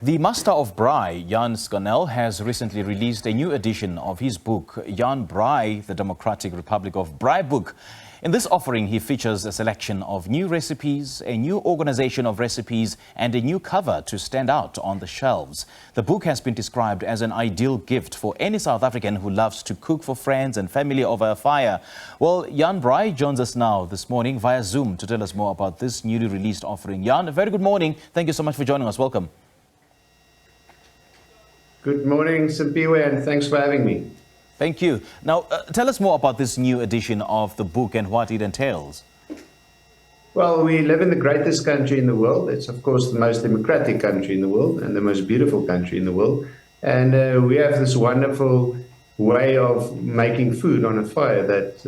The master of Braai, Scannell, has recently released a new edition of his book, Braai, the Democratic Republic of Braai book. In this offering, he features a selection of new recipes, a new organization of recipes, and a new cover to stand out on the shelves. The book has been described as an ideal gift for any South African who loves to cook for friends and family over a fire. Well, Braai joins us now this morning via Zoom to tell us more about this newly released offering. a very good morning. Thank you so much for joining us. Welcome. Good morning, Simpiwe, and thanks for having me. Thank you. Now, tell us more about this new edition of the book and what it entails. Well, we live in the greatest country in the world. It's, of course, the most democratic country in the world and the most beautiful country in the world. And we have this wonderful way of making food on a fire that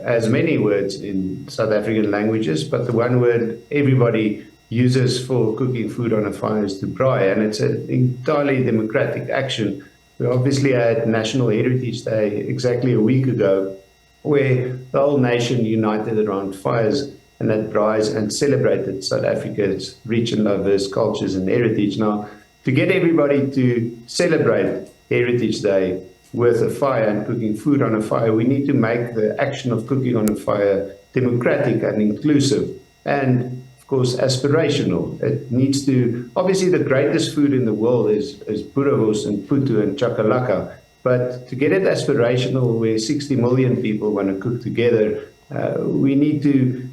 has many words in South African languages, but the one word everybody uses for cooking food on a fire is to braai, and it's an entirely democratic action. We obviously had National Heritage Day exactly a week ago, where the whole nation united around fires and had braais and celebrated South Africa's rich and diverse cultures and heritage. Now, to get everybody to celebrate Heritage Day with a fire and cooking food on a fire, we need to make the action of cooking on a fire democratic and inclusive and, of course, aspirational. It needs to, obviously the greatest food in the world is boerewors and putu and chakalaka, but to get it aspirational where 60 million people want to cook together, we need to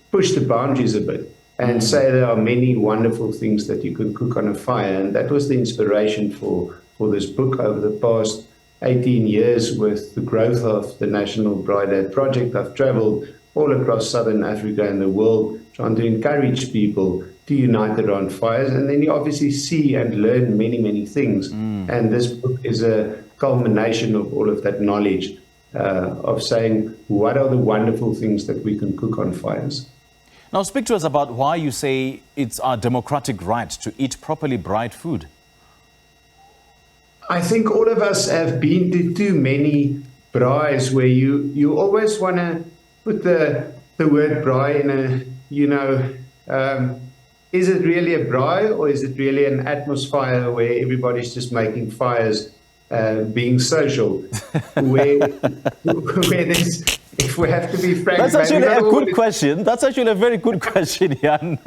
push the boundaries a bit and say there are many wonderful things that you can cook on a fire. And that was the inspiration for this book over the past 18 years with the growth of the National Braai Project. I've traveled all across Southern Africa and the world, trying to encourage people to unite around fires. And then you obviously see and learn many, many things. And this book is a culmination of all of that knowledge, of saying, what are the wonderful things that we can cook on fires? Now, speak to us about why you say it's our democratic right to eat properly braaied food. I think all of us have been to too many braais where you always want to put the word braai in a, is it really a braai or is it really an atmosphere where everybody's just making fires, being social, where there's, if we have to be frank. That's actually a good question. That's actually a very good question, Jan.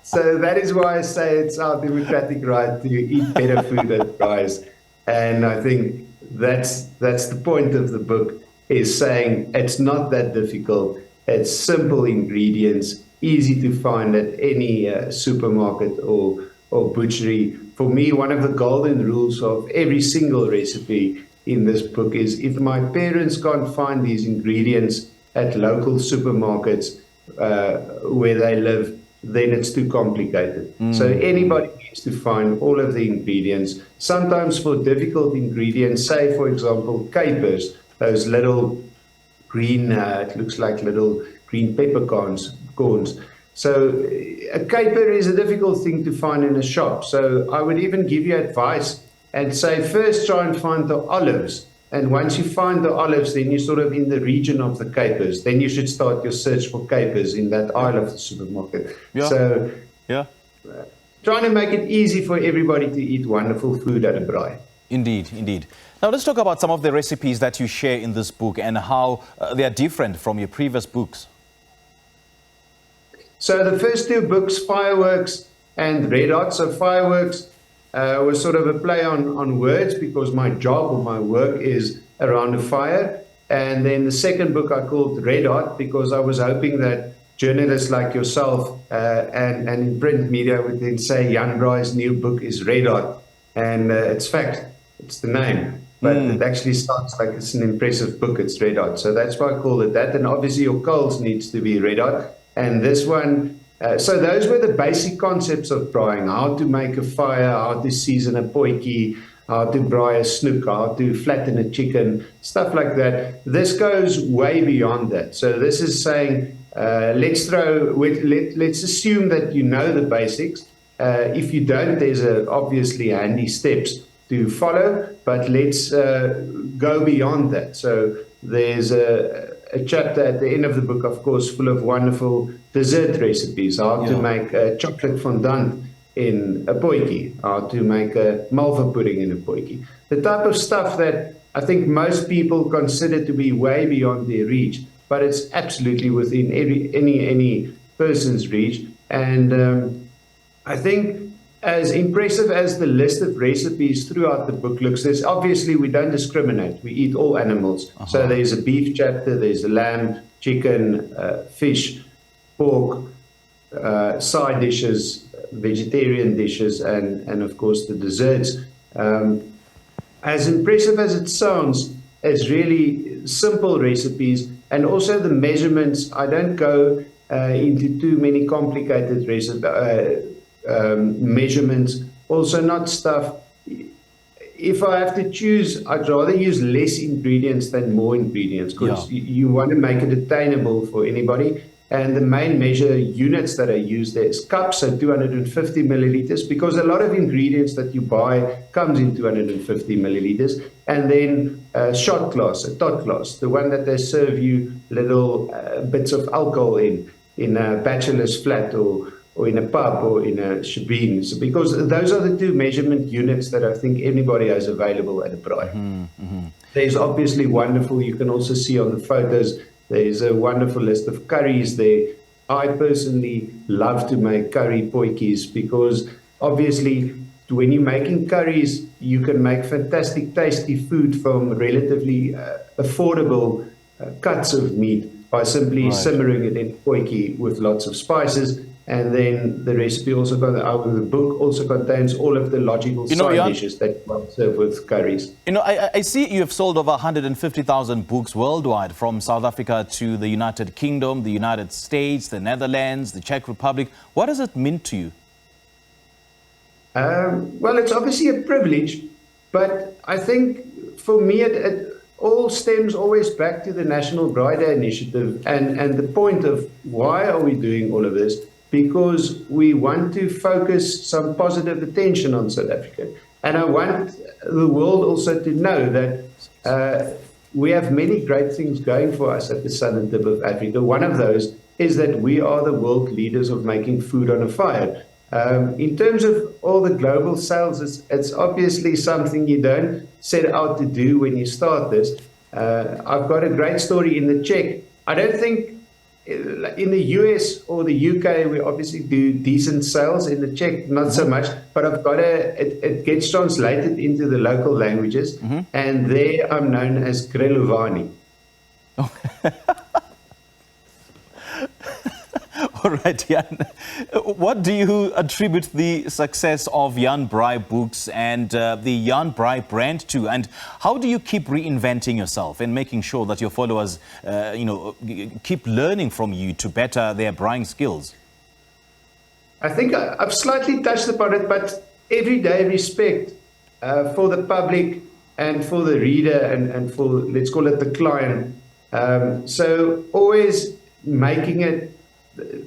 So that is why I say it's our democratic right to eat better food at braais. And I think that's the point of the book, is saying it's not that difficult. It's simple ingredients, easy to find at any supermarket or butchery. For me, one of the golden rules of every single recipe in this book is, if my parents can't find these ingredients at local supermarkets where they live, then it's too complicated. So anybody needs to find all of the ingredients. Sometimes for difficult ingredients, say for example capers, those little green, it looks like little green peppercorns. So a caper is a difficult thing to find in a shop. So I would even give you advice and say, first try and find the olives. And once you find the olives, then you're sort of in the region of the capers. Then you should start your search for capers in that aisle of the supermarket. So trying to make it easy for everybody to eat wonderful food at a braai. Indeed, indeed. Now let's talk about some of the recipes that you share in this book and how they are different from your previous books. So the first two books, Fireworks and Red Hot. So Fireworks was sort of a play on words, because my job or my work is around a fire. And then the second book I called Red Hot, because I was hoping that journalists like yourself and in print media would then say Jan Braai's new book is Red Hot. And it's fact, it's the name. But it actually sounds like it's an impressive book. It's Red Hot. So that's why I called it that. And obviously your coals needs to be red hot. And this one, so those were the basic concepts of braaiing: how to make a fire, how to season a potjie, how to braai a snoek, how to flatten a chicken, stuff like that. This goes way beyond that. So this is saying, let's assume that you know the basics. If you don't, there's obviously handy steps to follow, but let's go beyond that. So there's a chapter at the end of the book, of course, full of wonderful dessert recipes, how to make chocolate fondant in a potjie, how to make a malva pudding in a potjie. The type of stuff that I think most people consider to be way beyond their reach, but it's absolutely within any person's reach. And I think as impressive as the list of recipes throughout the book looks, there's obviously we don't discriminate. We eat all animals. So there's a beef chapter, there's a lamb, chicken, fish, pork, side dishes, vegetarian dishes, and of course the desserts. As impressive as it sounds, it's really simple recipes, and also the measurements. I don't go into too many complicated measurements. Also, not stuff. If I have to choose, I'd rather use less ingredients than more ingredients, because you want to make it attainable for anybody. And the main measure units that I use there is cups, so 250 milliliters, because a lot of ingredients that you buy comes in 250 milliliters. And then a shot glass, a tot glass, the one that they serve you little bits of alcohol in a bachelor's flat or in a pub or in a shebeen. So because those are the two measurement units that I think anybody has available at a braai. There's obviously wonderful, you can also see on the photos, there's a wonderful list of curries there. I personally love to make curry potjies because obviously when you're making curries, you can make fantastic tasty food from relatively affordable cuts of meat by simply simmering it in potjie with lots of spices. And then the recipe also, the book also contains all of the logical side dishes that you might serve with curries. I see you have sold over 150,000 books worldwide, from South Africa to the United Kingdom, the United States, the Netherlands, the Czech Republic. What does it mean to you? Well, it's obviously a privilege, but I think for me it all stems always back to the National Braai Day Initiative and the point of why are we doing all of this? Because we want to focus some positive attention on South Africa. And I want the world also to know that we have many great things going for us at the southern tip of Africa. One of those is that we are the world leaders of making food on a fire. In terms of all the global sales, it's obviously something you don't set out to do when you start this. I've got a great story in the Czech. I don't think in the US or the UK, we obviously do decent sales. In the Czech, not so much, but I've got it gets translated into the local languages, and there I'm known as Grelovani. All right, Jan. What do you attribute the success of Jan Braai books and the Jan Braai brand to? And how do you keep reinventing yourself and making sure that your followers, keep learning from you to better their braaiing skills? I think I've slightly touched upon it, but everyday respect for the public and for the reader and for, let's call it, the client. So always making it,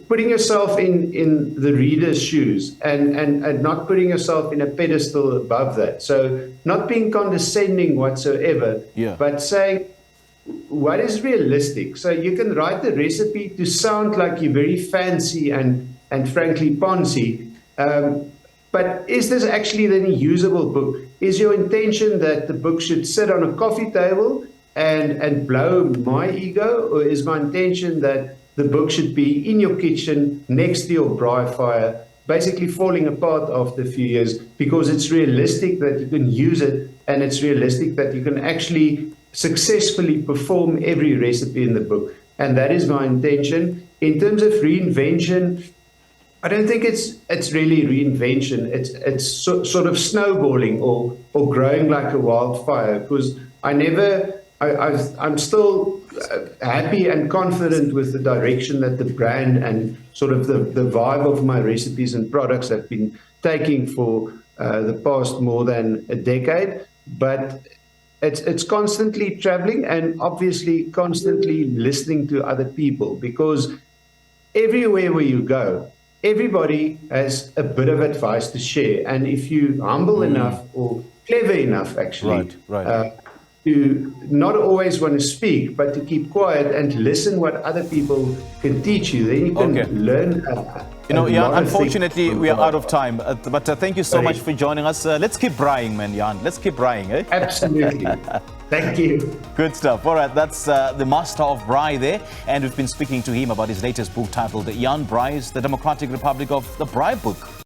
putting yourself in the reader's shoes and not putting yourself in a pedestal above that. So not being condescending whatsoever, but saying what is realistic. So you can write the recipe to sound like you're very fancy and frankly poncy, but is this actually then a usable book? Is your intention that the book should sit on a coffee table and blow my ego, or is my intention that the book should be in your kitchen next to your braai fire, basically falling apart after a few years, because it's realistic that you can use it and it's realistic that you can actually successfully perform every recipe in the book. And that is my intention. In terms of reinvention, I don't think it's really reinvention. It's sort of snowballing or growing like a wildfire, because I'm still happy and confident with the direction that the brand and sort of the vibe of my recipes and products have been taking for the past more than a decade. But it's constantly traveling and obviously constantly listening to other people, because everywhere where you go, everybody has a bit of advice to share. And if you're humble enough or clever enough, actually, to not always want to speak, but to keep quiet and listen what other people can teach you, then you can learn You know, a Jan, lot of unfortunately, things- we are out of time. But thank you so Sorry. much for joining us. Let's keep braaiing, man, Jan. Let's keep braaiing, eh? Absolutely. Thank you. Good stuff. All right, that's the master of Braai there. And we've been speaking to him about his latest book titled Jan Braai's The Democratic Republic of the Braai Book.